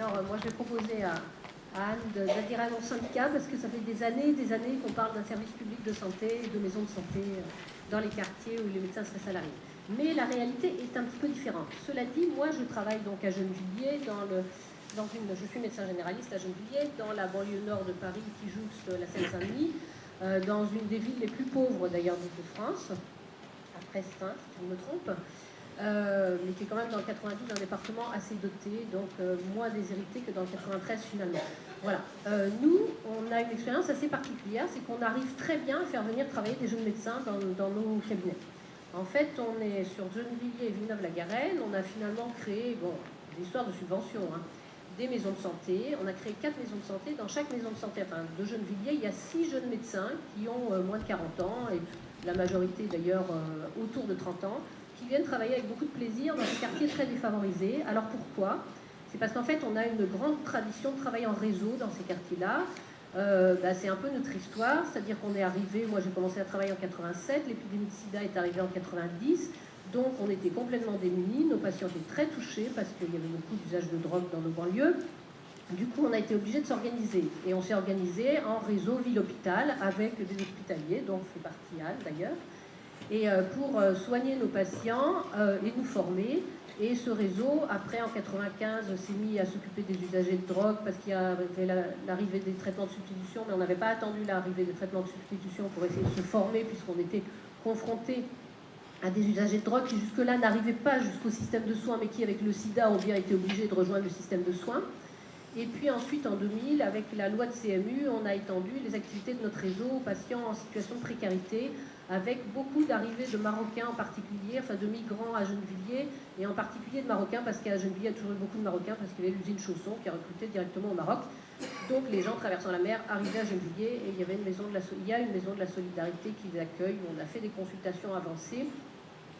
Alors, moi, je vais proposer à Anne d'adhérer à mon syndicat parce que ça fait des années qu'on parle d'un service public de santé et de maisons de santé dans les quartiers où les médecins seraient salariés. Mais la réalité est un petit peu différente. Cela dit, moi, je travaille donc à Gennevilliers, je suis médecin généraliste à Gennevilliers, dans la banlieue nord de Paris qui jouxte la Seine-Saint-Denis, dans une des villes les plus pauvres d'ailleurs d'Île-de-France, après Stein, si je ne me trompe. Mais qui est quand même dans le 92 un département assez doté, donc moins déshérité que dans le 93 finalement. Voilà. Nous, on a une expérience assez particulière, c'est qu'on arrive très bien à faire venir travailler des jeunes médecins dans nos cabinets. En fait, on est sur Gennevilliers et Villeneuve-la-Garenne, on a finalement créé, des histoires de subventions, des maisons de santé. On a créé 4 maisons de santé. Dans chaque maison de santé, enfin de Gennevilliers, il y a 6 jeunes médecins qui ont moins de 40 ans, et la majorité d'ailleurs autour de 30 ans, qui viennent travailler avec beaucoup de plaisir dans ces quartiers très défavorisés. Alors pourquoi ? C'est parce qu'en fait, on a une grande tradition de travail en réseau dans ces quartiers-là. C'est un peu notre histoire, c'est-à-dire qu'on est arrivé, moi j'ai commencé à travailler en 87, l'épidémie de sida est arrivée en 90, donc on était complètement démunis, nos patients étaient très touchés parce qu'il y avait beaucoup d'usage de drogue dans nos banlieues. Du coup, on a été obligé de s'organiser. Et on s'est organisé en réseau ville-hôpital avec des hospitaliers, dont fait partie Anne d'ailleurs, et pour soigner nos patients et nous former. Et ce réseau, après en 95, s'est mis à s'occuper des usagers de drogue parce qu'il y avait l'arrivée des traitements de substitution, mais on n'avait pas attendu l'arrivée des traitements de substitution pour essayer de se former puisqu'on était confrontés à des usagers de drogue qui jusque-là n'arrivaient pas jusqu'au système de soins, mais qui avec le sida ont bien été obligés de rejoindre le système de soins. Et puis ensuite, en 2000, avec la loi de CMU, on a étendu les activités de notre réseau aux patients en situation de précarité, avec beaucoup d'arrivées de Marocains en particulier, enfin de migrants à Gennevilliers, et en particulier de Marocains, parce qu'à Gennevilliers, il y a toujours eu beaucoup de Marocains, parce qu'il y avait l'usine Chausson qui a recruté directement au Maroc. Donc les gens traversant la mer arrivaient à Gennevilliers, et il y a une maison de la solidarité qui les accueille, où on a fait des consultations avancées.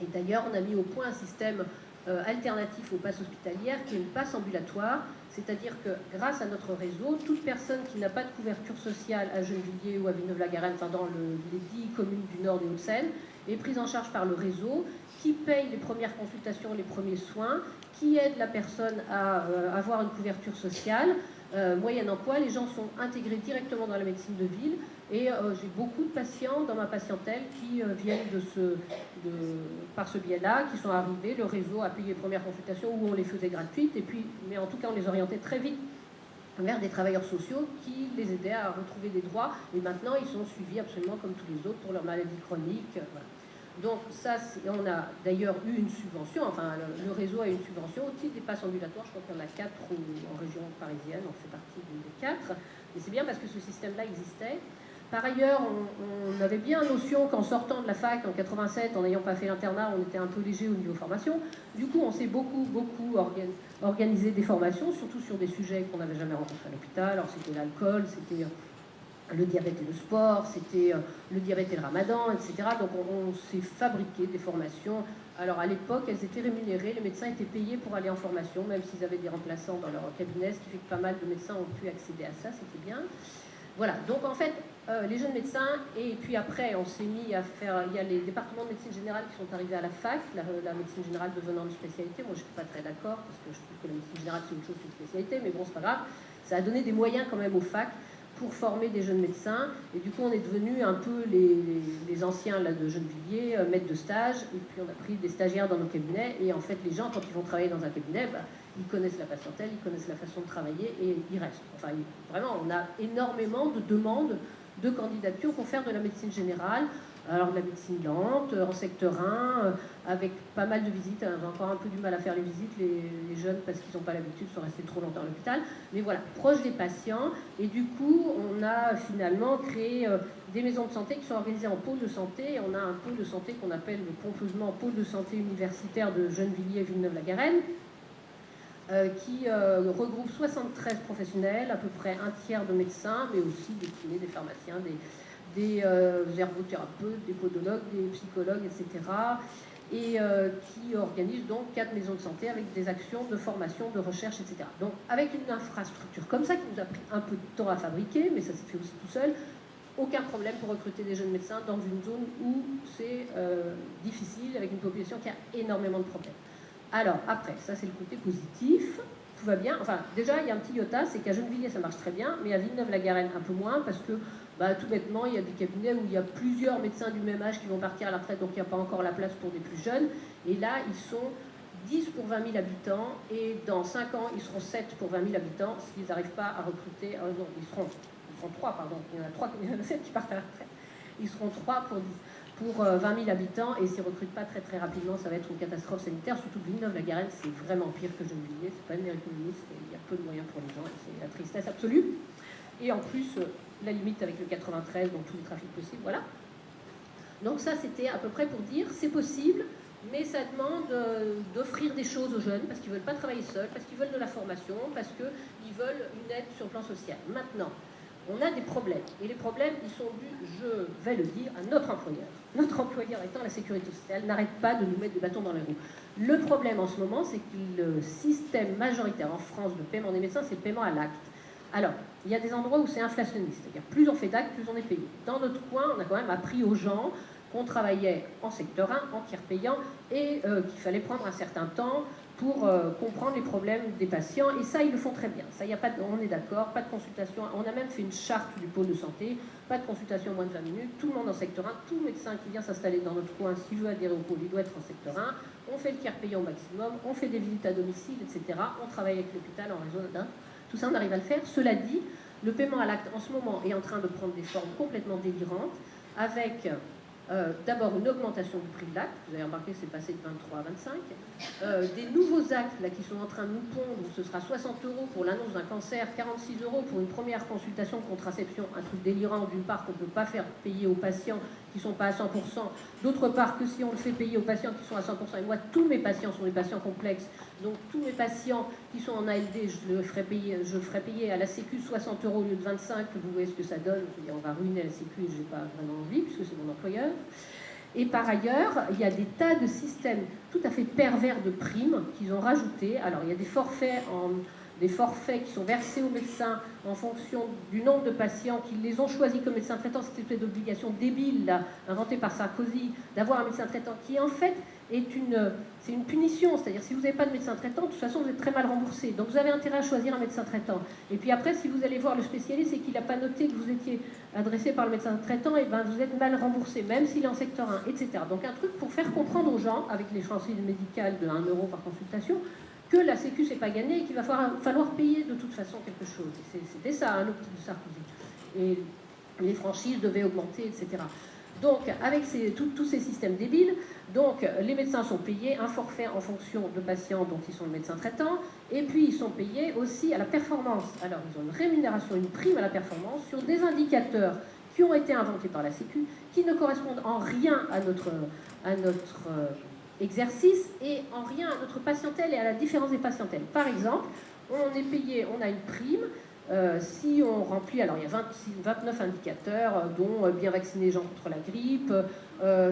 Et d'ailleurs, on a mis au point un système alternatif aux passes hospitalières, qui est une passe ambulatoire, c'est-à-dire que grâce à notre réseau, toute personne qui n'a pas de couverture sociale à Gennevilliers ou à Villeneuve-la-Garenne, enfin dans les 10 communes du Nord des Hauts-de-Seine, est prise en charge par le réseau, qui paye les premières consultations, les premiers soins, qui aide la personne à avoir une couverture sociale, moyennant quoi les gens sont intégrés directement dans la médecine de ville. Et j'ai beaucoup de patients dans ma patientèle qui viennent par ce biais-là, qui sont arrivés. Le réseau a payé les premières consultations où on les faisait gratuites, mais en tout cas on les orientait très vite vers des travailleurs sociaux qui les aidaient à retrouver des droits. Et maintenant ils sont suivis absolument comme tous les autres pour leurs maladies chroniques. Voilà. Donc ça, on a d'ailleurs eu une subvention, enfin le réseau a eu une subvention au titre des passes ambulatoires. Je crois qu'il y en a 4 en région parisienne, on fait partie d'une des 4. Mais c'est bien parce que ce système-là existait. Par ailleurs, on avait bien notion qu'en sortant de la fac en 87, en n'ayant pas fait l'internat, on était un peu léger au niveau formation. Du coup, on s'est beaucoup organisé des formations, surtout sur des sujets qu'on n'avait jamais rencontrés à l'hôpital. Alors c'était l'alcool, c'était le diabète et le sport, c'était le diabète et le ramadan, etc. Donc on s'est fabriqué des formations. Alors à l'époque, elles étaient rémunérées, les médecins étaient payés pour aller en formation, même s'ils avaient des remplaçants dans leur cabinet, ce qui fait que pas mal de médecins ont pu accéder à ça, c'était bien. Voilà, donc en fait, les jeunes médecins, et puis après, on s'est mis à faire, il y a les départements de médecine générale qui sont arrivés à la fac, la médecine générale devenant une spécialité. Moi, je ne suis pas très d'accord, parce que je trouve que la médecine générale, c'est une chose qu'une spécialité, mais bon, c'est pas grave. Ça a donné des moyens quand même aux facs pour former des jeunes médecins, et du coup, on est devenus un peu les anciens là, de Gennevilliers, maîtres de stage, et puis on a pris des stagiaires dans nos cabinets, et en fait, les gens, quand ils vont travailler dans un cabinet, ils connaissent la patientèle, ils connaissent la façon de travailler et ils restent. Enfin, vraiment, on a énormément de demandes de candidatures pour faire de la médecine générale. Alors de la médecine lente, en secteur 1, avec pas mal de visites. J'ai encore un peu du mal à faire les visites, les jeunes, parce qu'ils n'ont pas l'habitude, sont restés trop longtemps à l'hôpital. Mais voilà, proche des patients. Et du coup, on a finalement créé des maisons de santé qui sont organisées en pôle de santé. Et on a un pôle de santé qu'on appelle pompeusement pôle de santé universitaire de Gennevilliers et Villeneuve-la-Garenne, qui regroupe 73 professionnels, à peu près un tiers de médecins, mais aussi des kinés, des pharmaciens, des herbothérapeutes, des podologues, des psychologues, etc. Et qui organise donc 4 maisons de santé avec des actions de formation, de recherche, etc. Donc avec une infrastructure comme ça, qui nous a pris un peu de temps à fabriquer, mais ça s'est fait aussi tout seul, aucun problème pour recruter des jeunes médecins dans une zone où c'est difficile, avec une population qui a énormément de problèmes. Alors, après, ça c'est le côté positif. tout va bien. Enfin, déjà, il y a un petit iota, c'est qu'à Gennevilliers, ça marche très bien, mais à Villeneuve-la-Garenne, un peu moins, parce que tout bêtement, il y a des cabinets où il y a plusieurs médecins du même âge qui vont partir à la retraite, donc il n'y a pas encore la place pour des plus jeunes. Et là, ils sont 10 pour 20 000 habitants, et dans 5 ans, ils seront 7 pour 20 000 habitants, s'ils n'arrivent pas à recruter... non, ils seront 3, pardon. Il y en a 7 qui partent à la retraite. Ils seront 3 pour 20 000 habitants, et s'ils ne recrutent pas très rapidement, ça va être une catastrophe sanitaire, surtout que Villeneuve-la-Garenne, c'est vraiment pire que Gennevilliers, c'est pas une mairie communiste, et il y a peu de moyens pour les gens, c'est la tristesse absolue. Et en plus, la limite avec le 93, donc tous les trafics possibles, voilà. Donc ça, c'était à peu près pour dire, c'est possible, mais ça demande d'offrir des choses aux jeunes, parce qu'ils ne veulent pas travailler seuls, parce qu'ils veulent de la formation, parce qu'ils veulent une aide sur le plan social. Maintenant, on a des problèmes, et les problèmes, ils sont dus, je vais le dire, à notre employeur. Notre employeur étant la sécurité sociale, n'arrête pas de nous mettre des bâtons dans les roues. Le problème en ce moment, c'est que le système majoritaire en France de paiement des médecins, c'est le paiement à l'acte. Alors, il y a des endroits où c'est inflationniste, c'est-à-dire plus on fait d'actes, plus on est payé. Dans notre coin, on a quand même appris aux gens qu'on travaillait en secteur 1, en tiers payant, et qu'il fallait prendre un certain temps pour comprendre les problèmes des patients, et ça, ils le font très bien. Ça, y a pas on est d'accord, pas de consultation. On a même fait une charte du pôle de santé, pas de consultation en moins de 20 minutes, tout le monde en secteur 1, tout médecin qui vient s'installer dans notre coin, s'il veut adhérer au pôle, il doit être en secteur 1, on fait le tiers payant au maximum, on fait des visites à domicile, etc. On travaille avec l'hôpital en réseau d'un. Tout ça, on arrive à le faire. Cela dit, le paiement à l'acte, en ce moment, est en train de prendre des formes complètement délirantes, avec d'abord une augmentation du prix de l'acte. Vous avez remarqué que c'est passé de 23 à 25. Des nouveaux actes là, qui sont en train de nous pondre, où ce sera 60 € pour l'annonce d'un cancer, 46 € pour une première consultation de contraception, un truc délirant, d'une part qu'on ne peut pas faire payer aux patients qui ne sont pas à 100%, d'autre part que si on le fait payer aux patients qui sont à 100%, et moi tous mes patients sont des patients complexes, donc tous mes patients qui sont en ALD, je ferai payer à la Sécu 60 € au lieu de 25, vous voyez ce que ça donne, je veux dire, on va ruiner la Sécu, je n'ai pas vraiment envie, puisque c'est mon employeur. Et par ailleurs, il y a des tas de systèmes tout à fait pervers de primes qu'ils ont rajoutés. Alors il y a des forfaits qui sont versés aux médecins en fonction du nombre de patients qui les ont choisis comme médecins traitants. Cette espèce d'obligation débile là, inventée par Sarkozy d'avoir un médecin traitant qui en fait c'est une punition. C'est-à-dire si vous n'avez pas de médecin traitant, de toute façon vous êtes très mal remboursé. Donc vous avez intérêt à choisir un médecin traitant. Et puis après, si vous allez voir le spécialiste et qu'il n'a pas noté que vous étiez adressé par le médecin traitant, et ben vous êtes mal remboursé, même s'il est en secteur 1, etc. Donc un truc pour faire comprendre aux gens, avec les chancelleries médicales de 1 € par consultation, que la Sécu c'est pas gagné et qu'il va falloir payer de toute façon quelque chose. C'était ça, l'optique de Sarkozy. Et les franchises devaient augmenter, etc. Donc, avec tous ces systèmes débiles, donc, les médecins sont payés un forfait en fonction de patients dont ils sont le médecin traitant, et puis ils sont payés aussi à la performance. Alors, ils ont une rémunération, une prime à la performance sur des indicateurs qui ont été inventés par la Sécu, qui ne correspondent en rien à notre exercice et en rien à notre patientèle et à la différence des patientèles. Par exemple, on est payé, on a une prime si on remplit, alors il y a 29 indicateurs, dont bien vacciner les gens contre la grippe,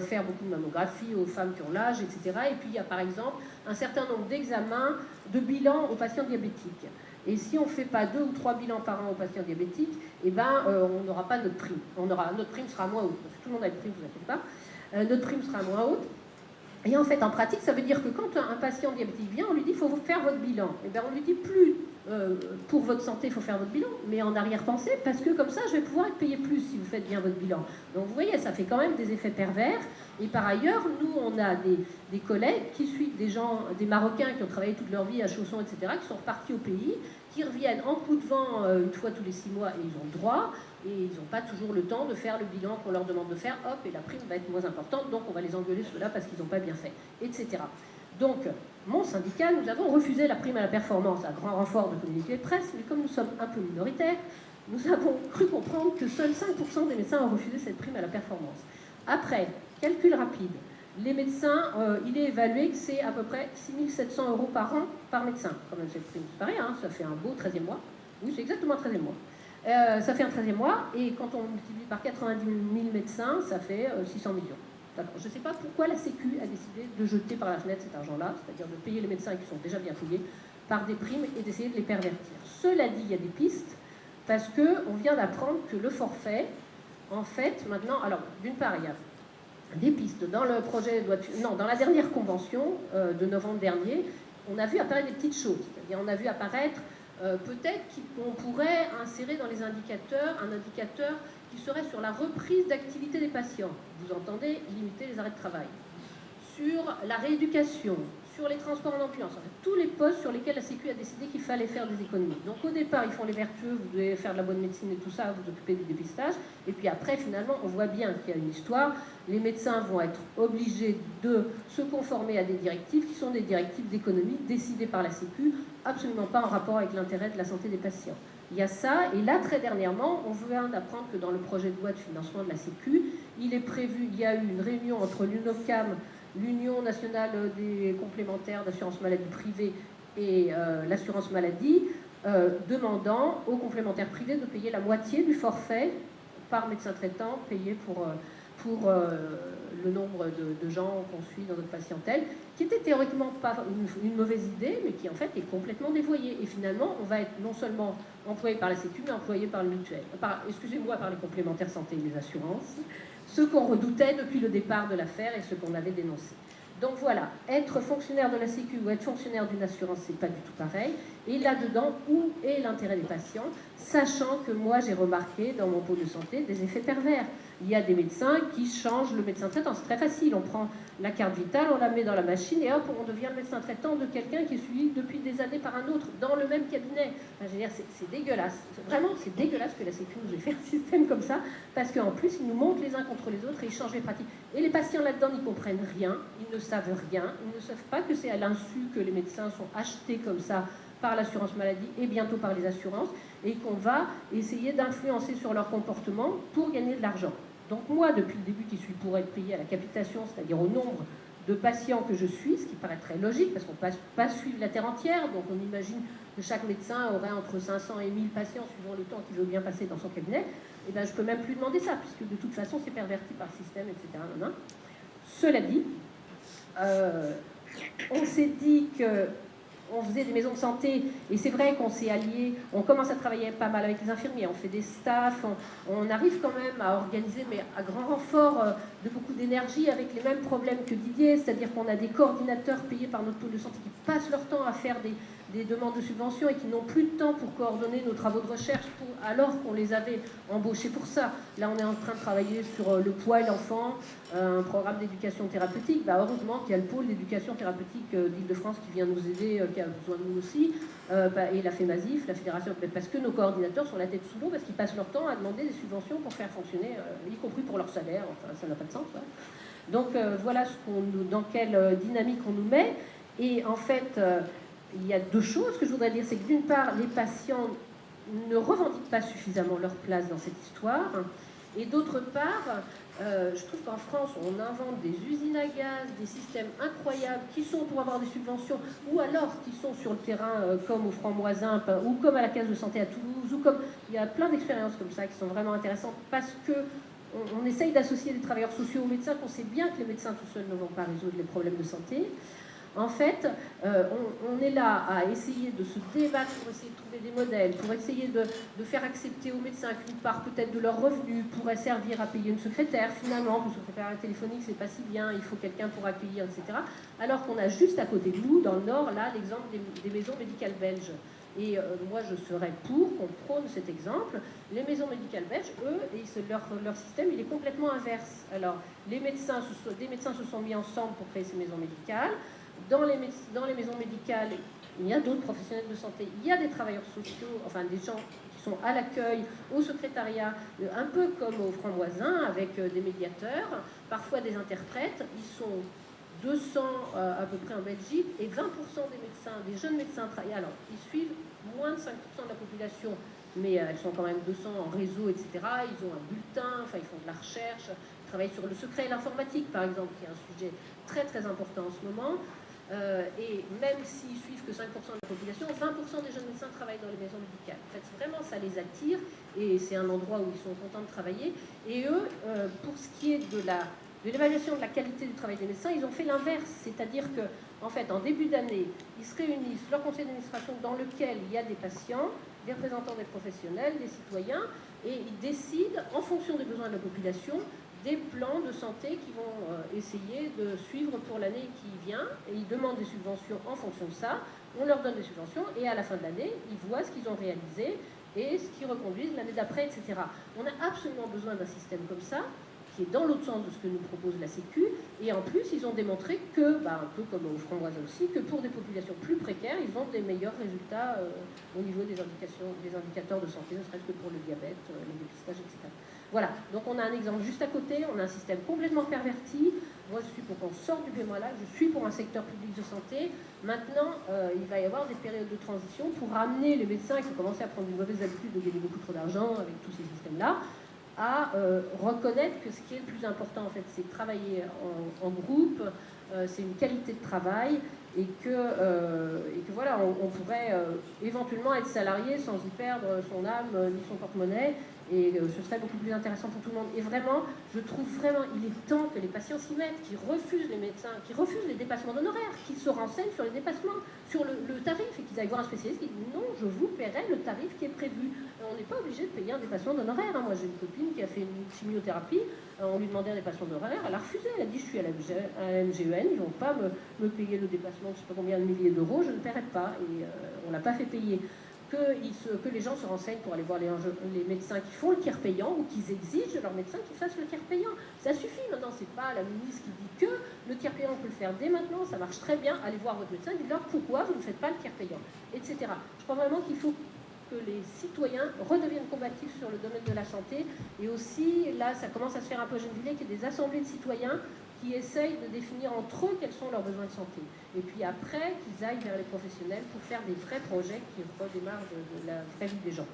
faire beaucoup de mammographie aux femmes qui ont l'âge, etc. Et puis il y a par exemple un certain nombre d'examens de bilan aux patients diabétiques. Et si on ne fait pas 2 ou 3 bilans par an aux patients diabétiques, eh ben, on n'aura pas notre prime. Notre prime sera moins haute, parce que tout le monde a une prime, vous inquiétez pas. Notre prime sera moins haute. Et en fait, en pratique, ça veut dire que quand un patient diabétique vient, on lui dit « il faut faire votre bilan ». Et bien, on lui dit plus pour votre santé, il faut faire votre bilan, mais en arrière-pensée, parce que comme ça, je vais pouvoir être payé plus si vous faites bien votre bilan. Donc vous voyez, ça fait quand même des effets pervers. Et par ailleurs, nous, on a des collègues qui suivent des Marocains qui ont travaillé toute leur vie à Chausson, etc., qui sont repartis au pays, qui reviennent en coup de vent une fois tous les 6 mois, et ils ont le droit, et ils n'ont pas toujours le temps de faire le bilan qu'on leur demande de faire, hop, et la prime va être moins importante, donc on va les engueuler ceux-là parce qu'ils n'ont pas bien fait, etc. Donc, mon syndicat, nous avons refusé la prime à la performance à grand renfort de communiqué de presse, mais comme nous sommes un peu minoritaires, nous avons cru comprendre que seuls 5% des médecins ont refusé cette prime à la performance. Après, calcul rapide, les médecins, il est évalué que c'est à peu près 6 700 € par an par médecin. Quand même, cette prime, c'est pareil, hein, ça fait un beau 13e mois. Oui, c'est exactement un 13e mois. Ça fait un 13e mois, et quand on multiplie par 90 000 médecins, ça fait 600 millions. Je ne sais pas pourquoi la Sécu a décidé de jeter par la fenêtre cet argent-là, c'est-à-dire de payer les médecins qui sont déjà bien payés par des primes et d'essayer de les pervertir. Cela dit, il y a des pistes, parce qu'on vient d'apprendre que le forfait, en fait, maintenant, alors d'une part, il y a des pistes. Dans le projet de loi dans la dernière convention de novembre dernier, on a vu apparaître des petites choses. C'est-à-dire on a vu apparaître peut-être qu'on pourrait insérer dans les indicateurs un indicateur qui serait sur la reprise d'activité des patients. Vous entendez, limiter les arrêts de travail. Sur la rééducation, sur les transports en ambulance, en fait, tous les postes sur lesquels la Sécu a décidé qu'il fallait faire des économies. Donc au départ, ils font les vertueux, vous devez faire de la bonne médecine et tout ça, vous occupez du dépistage. Et puis après, finalement, on voit bien qu'il y a une histoire. Les médecins vont être obligés de se conformer à des directives qui sont des directives d'économie décidées par la Sécu, absolument pas en rapport avec l'intérêt de la santé des patients. Il y a ça, et là, très dernièrement, on vient d'apprendre que dans le projet de loi de financement de la Sécu, il est prévu, il y a eu une réunion entre l'UNOCAM, l'Union nationale des complémentaires d'assurance maladie privée et l'assurance maladie, demandant aux complémentaires privés de payer la moitié du forfait par médecin traitant payé pour le nombre de gens qu'on suit dans notre patientèle, qui était théoriquement pas une mauvaise idée, mais qui en fait est complètement dévoyée. Et finalement, on va être non seulement employé par la Sécu, mais employé par le mutuel, par les complémentaires santé et les assurances, ce qu'on redoutait depuis le départ de l'affaire et ce qu'on avait dénoncé. Donc voilà, être fonctionnaire de la Sécu ou être fonctionnaire d'une assurance, c'est pas du tout pareil. Et là-dedans, où est l'intérêt des patients, sachant que moi, j'ai remarqué dans mon pôle de santé des effets pervers. Il y a des médecins qui changent le médecin traitant. C'est très facile, on prend la carte vitale, on la met dans la machine et hop, on devient le médecin traitant de quelqu'un qui est suivi depuis des années par un autre, dans le même cabinet. Enfin, je veux dire, c'est dégueulasse. Vraiment, c'est dégueulasse que la Sécu nous ait fait un système comme ça, parce qu'en plus, ils nous montent les uns contre les autres et ils changent les pratiques. Et les patients là-dedans n'y comprennent rien, ils ne savent rien, ils ne savent pas que c'est à l'insu que les médecins sont achetés comme ça par l'assurance maladie et bientôt par les assurances, et qu'on va essayer d'influencer sur leur comportement pour gagner de l'argent. Donc moi, depuis le début, qui suis pour être payé à la capitation, c'est-à-dire au nombre de patients que je suis, ce qui paraît très logique, parce qu'on ne peut pas suivre la terre entière, donc on imagine que chaque médecin aurait entre 500 et 1000 patients, suivant le temps qu'il veut bien passer dans son cabinet, et bien je ne peux même plus demander ça, puisque de toute façon, c'est perverti par le système, etc. Cela dit, on s'est dit qu'on faisait des maisons de santé, et c'est vrai qu'on s'est alliés, on commence à travailler pas mal avec les infirmiers, on fait des staffs, on arrive quand même à organiser, mais à grand renfort de beaucoup d'énergie, avec les mêmes problèmes que Didier, c'est-à-dire qu'on a des coordinateurs payés par notre pôle de santé qui passent leur temps à faire des demandes de subventions et qui n'ont plus de temps pour coordonner nos travaux de recherche alors qu'on les avait embauchés pour ça. Là, on est en train de travailler sur le poids et l'enfant, un programme d'éducation thérapeutique. Heureusement qu'il y a le pôle d'éducation thérapeutique d'Île-de-France qui vient nous aider, qui a besoin de nous aussi, et la FEMASIF, la fédération, parce que nos coordinateurs sont la tête sous l'eau, parce qu'ils passent leur temps à demander des subventions pour faire fonctionner, y compris pour leur salaire. Enfin, ça n'a pas de sens. Ouais. Donc voilà dans quelle dynamique on nous met. Et en fait, il y a deux choses que je voudrais dire. C'est que d'une part, les patients ne revendiquent pas suffisamment leur place dans cette histoire. Et d'autre part, je trouve qu'en France, on invente des usines à gaz, des systèmes incroyables qui sont pour avoir des subventions, ou alors qui sont sur le terrain comme au Franc-Moisin, ou comme à la case de santé à Toulouse, ou comme il y a plein d'expériences comme ça qui sont vraiment intéressantes parce que on essaye d'associer des travailleurs sociaux aux médecins, qu'on sait bien que les médecins tout seuls ne vont pas résoudre les problèmes de santé. En fait, on est là à essayer de se débattre pour essayer de trouver des modèles, pour essayer de faire accepter aux médecins qu'une part peut-être de leurs revenus pourrait servir à payer une secrétaire finalement, parce que le secrétaire téléphonique c'est pas si bien, il faut quelqu'un pour accueillir, etc. Alors qu'on a juste à côté de nous, dans le Nord, là, l'exemple des maisons médicales belges. Et moi, je serais pour qu'on prône cet exemple. Les maisons médicales belges, eux, leur système, il est complètement inverse. Alors, des médecins se sont mis ensemble pour créer ces maisons médicales. Dans les maisons médicales, il y a d'autres professionnels de santé, il y a des travailleurs sociaux, enfin des gens qui sont à l'accueil, au secrétariat, un peu comme au Franc-Moisin, avec des médiateurs, parfois des interprètes. Ils sont 200 à peu près en Belgique, et 20% des médecins, des jeunes médecins travaillent. Alors, ils suivent moins de 5% de la population, mais elles sont quand même 200 en réseau, etc. Ils ont un bulletin, enfin ils font de la recherche, ils travaillent sur le secret et l'informatique, par exemple, qui est un sujet très très important en ce moment. Et même s'ils suivent que 5% de la population, 20% des jeunes médecins travaillent dans les maisons médicales. En fait, vraiment, ça les attire, et c'est un endroit où ils sont contents de travailler. Et eux, pour ce qui est de l'évaluation de la qualité du travail des médecins, ils ont fait l'inverse. C'est-à-dire que, en fait, en début d'année, ils se réunissent, leur conseil d'administration dans lequel il y a des patients, des représentants des professionnels, des citoyens, et ils décident, en fonction des besoins de la population, des plans de santé qui vont essayer de suivre pour l'année qui vient, et ils demandent des subventions en fonction de ça, on leur donne des subventions, et à la fin de l'année, ils voient ce qu'ils ont réalisé, et ce qu'ils reconduisent l'année d'après, etc. On a absolument besoin d'un système comme ça, qui est dans l'autre sens de ce que nous propose la Sécu, et en plus, ils ont démontré que, un peu comme au Framboise aussi, que pour des populations plus précaires, ils ont des meilleurs résultats au niveau des indicateurs de santé, ne serait-ce que pour le diabète, les dépistages, etc. Voilà, donc on a un exemple juste à côté, on a un système complètement perverti. Moi, je suis pour qu'on sorte du bémolage, je suis pour un secteur public de santé. Maintenant, il va y avoir des périodes de transition pour ramener les médecins qui ont commencé à prendre une mauvaise habitude de gagner beaucoup trop d'argent avec tous ces systèmes-là, à reconnaître que ce qui est le plus important, en fait, c'est de travailler en groupe, c'est une qualité de travail, et que voilà, on pourrait éventuellement être salarié sans y perdre son âme ni son porte-monnaie, et ce serait beaucoup plus intéressant pour tout le monde. Et vraiment, je trouve vraiment, il est temps que les patients s'y mettent, qui refusent les médecins, qui refusent les dépassements d'honoraires, qui se renseignent sur les dépassements, sur le tarif, et qu'ils aillent voir un spécialiste qui dit non, je vous paierai le tarif qui est prévu. On n'est pas obligé de payer un dépassement d'honoraires. Moi, j'ai une copine qui a fait une chimiothérapie, on lui demandait un dépassement d'honoraires, elle a refusé, elle a dit je suis à la MGEN, ils ne vont pas me payer le dépassement de je ne sais pas combien de milliers d'euros, je ne paierai pas, et on ne l'a pas fait payer. Que les gens se renseignent pour aller voir les médecins qui font le tiers payant, ou qu'ils exigent de leurs médecins qu'ils fassent le tiers payant. Ça suffit maintenant, c'est pas la ministre qui dit que le tiers payant, on peut le faire dès maintenant, ça marche très bien, allez voir votre médecin, dites-leur pourquoi vous ne faites pas le tiers payant, etc. Je crois vraiment qu'il faut que les citoyens redeviennent combatifs sur le domaine de la santé, et aussi, là, ça commence à se faire un peu à Gennevilliers, qu'il y ait des assemblées de citoyens qui essayent de définir entre eux quels sont leurs besoins de santé. Et puis après, qu'ils aillent vers les professionnels pour faire des vrais projets qui redémarrent de la vraie vie des gens.